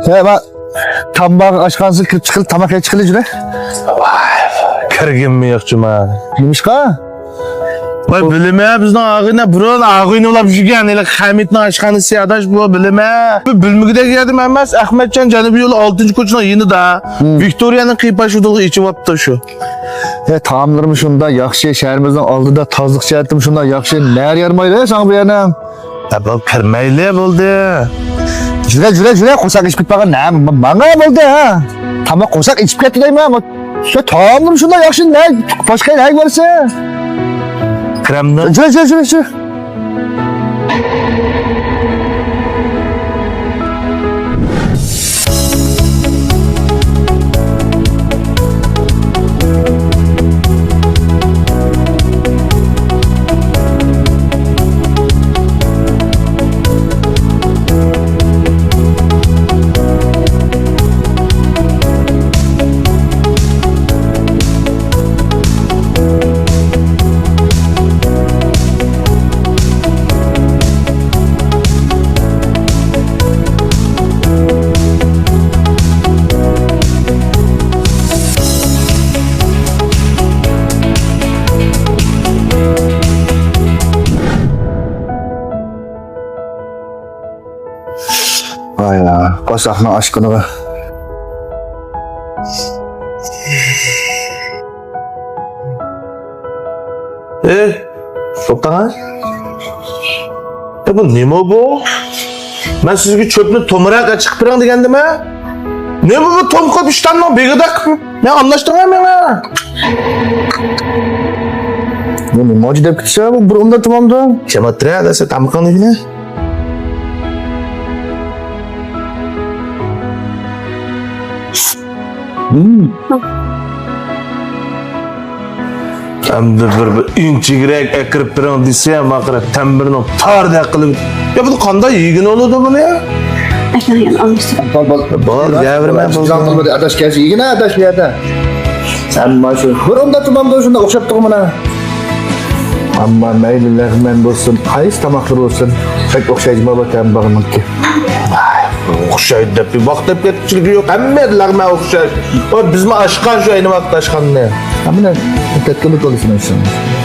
He bak tambaq aşkansız çıkıl tamakaya çıkılı jüre. Kirgin mi yo'qchima? Nimishqa? Voy bilma bizning og'ina biron og'ini olib yurgan, ele Hamidning oshxonasi adash bu bilma. Bu bilmigidagi yedim emas, Ahmadjon Janubiy yo'l 6-ko'chaning yonida. Viktoriyaning qiypashudug'i ichib olibdi shu. Taamlarım şunda yaxshi, şehrimizin aldıda tazlık jihatim şunda yaxshi. Näher yarmaydı sana bu yana? Bu kirmayli bo'ldi. Jüre, qo'saq içip bitmagan ne? Bana bo'ldi ha. Tamak qo'saq içip ketdi deyman. Şu taamlarım şunda yaxshi, ne? Başka ne varsa? Kremni. Jüre. Vay ya, qo'saqning aşkını. To'xtang. Bu nima bu? Men sizga cho'pni to'miraga chiqib turing degandim-a? Nima bu tomqib ishtanning begida qilib? Men anlashtirmay meni. Nima deb ketsa bu burunda tamamda. Chamatriya desa tamqanligini. Endi bir inchigrak akirib turing desam, aqra tambirni tarda qilib. Ya bu qanday yigin oladi buni ya? Aytmagan almıştım. Bor, gapirma bo'ldi. Adash kelsa, yigina adash yerda. Sen mana shu burunda tamamda shunda o'xshab turib mana. Amma mayli lag'man bo'lsin, qaysi tamoqlar bo'lsin, pek o'xshaydi babatam bag'imki. O'xshaydi deb bir vaqt ketchiligi yo'q. Hamma lag'ma o'xshaydi. O bizmi ashqan shu ayni vaqtda ashqanni. Amina tetkili qo'lishini uchun.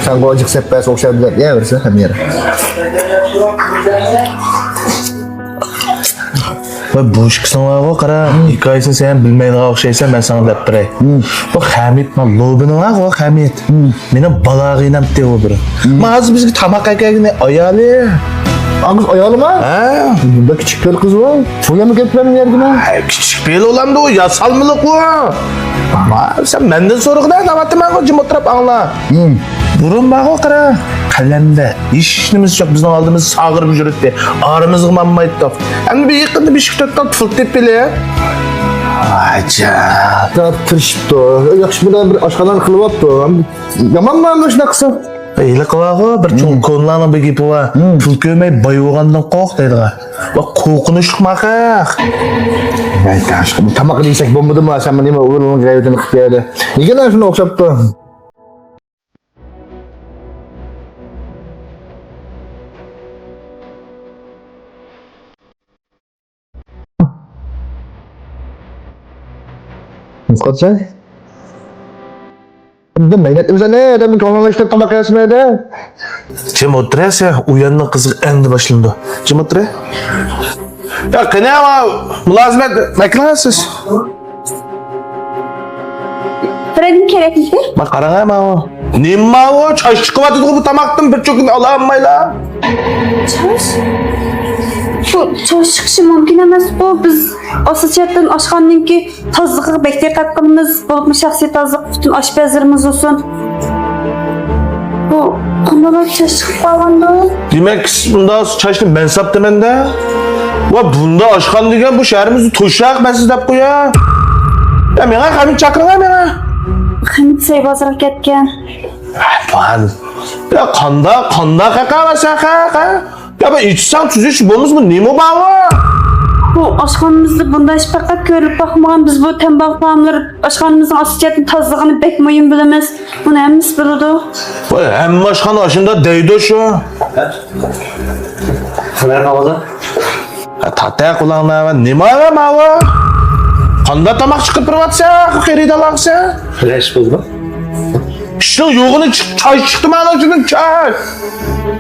Sen qo'jiq seppas o'xshab yuraversa ham yer. Va bu ishqisini qara, hikoyasini sen bilmaydigan o'xshaysan, men sana deb turay. Bu Hamidning lobini va Hamid. Meni balag'inam teo bir. Men hozir bizga tamoq akagini ayoli. Angus ayolma? Ha? Bunda küçük bir kız var. Şöyle ketmem yerine? Kichik bel olamdi o, yasalmiliq o. Ama sen menden so'rag'da navbatda jim o'tirib angla. Burun bağı qara. Qalamda ishimiz yo'q, bizning oldimiz sag'irib yuribdi. Arimizga manmaydi. Endi bir yaqinda beshik to'tdan tufil tepili. Ajab. Tartışıptı. Yaxşı bilan bir aşkadan qilib olibdi. Yamanmı ana shunaqa qilsa? Eli qilag'i bir cho'ng ko'nlarning bir gapi bor. Pul ko'may boy bo'lgandan qo'rq deydiga. Va qo'rqinchli maqaq. Ay aşkım tamak deysak bo'lmadimi? Sen nima o'g'limning g'aybatini qilib berdi. Nega shuni o'xshabdi? Qolsa? Bunda mehnatimiz ne? Adamın konulaştık tamak yazmaydı. Jim o'tirasa, uyanning qiziq endi boshlandi. Jim o'tir. Ya qani ama mulozimat makinasiz. Fred'in kerakli. Ma qarang o. Nima o? Choy chiqyapti bu tamoqdan bir cho'kni ola olmaylar. Çaş. Bu çaş çıkışı mümkün emas bu. Biz asosiyatdan oshxonaningki tozligiga bek diqqat qilamiz. Bu shaxsiy tozliq bütün oshpazlarimiz olsun. Bu qanday çaş chiqib qolganda? Demak, siz bunda choyni men saptimanda. Va bunda oshxon degan bu shahrimizni to'shaq men siz deb qo'ya. Ya menga Hamid chaqiring menga. Hamid say bozorga ketgan. Fan. Ya qanda qaqamasa qaqa. Ya ben içsem tuzuş bulmuş mu? Nimo bağı? Bu oshxonamizda bunday ish faqat ko'rib boqmagan biz bu tambaq taomlar oshxonamizning asosiyatini tozligini bek muhim bilamiz. Buni hammasi biladi. Voy, hamma oshxona oshunda deydi shu. Qanday qiladi? Tatay kulağına nima var mı? Kanda tamak çıkıp durvatsa, xeridalaqsa. Flash bo'ldi. İşte yoğunu çay çıktı bana şunun çay.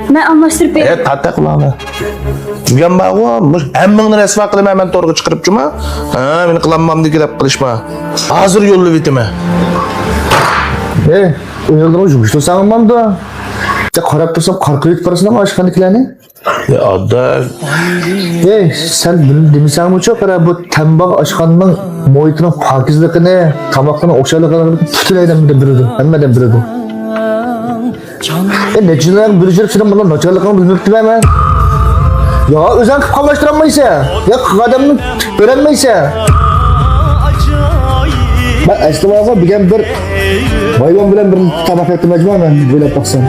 Ben anlaştırıp berdim. Evet, tatay kulağına. Diyen bağı, hemmini resmi kılım hemen torga çıkarıp cuma. Ha, beni kılanmam diye gidip kılışma. Hazır yollu bitime. Uyuldun o жұмышты сағынмамды. Қарап тұрсам, қарқы етіп барасың ма ашқандікілеріне? Ya ada, Sen bunu demesem mi çok? Bu tembak aşkanının muhitinin pakizliğini, tabakının okşarlığını bütün aydan bilirdim. Hemmeden bilirdim. Neçinden bilirip senin bundan naçarlığını bilmirdim hemen. Ya özen kıpkallaştıramaysa, ya adamını öğrenmeyse. Ben eski bazı bilgen bir hayvan bilen bir tabak ettim acaba ben böyle baksam.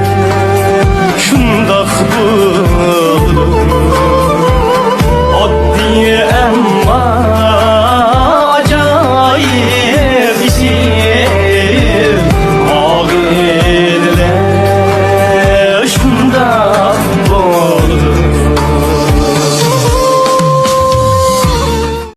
Şundaq bu oddiy amma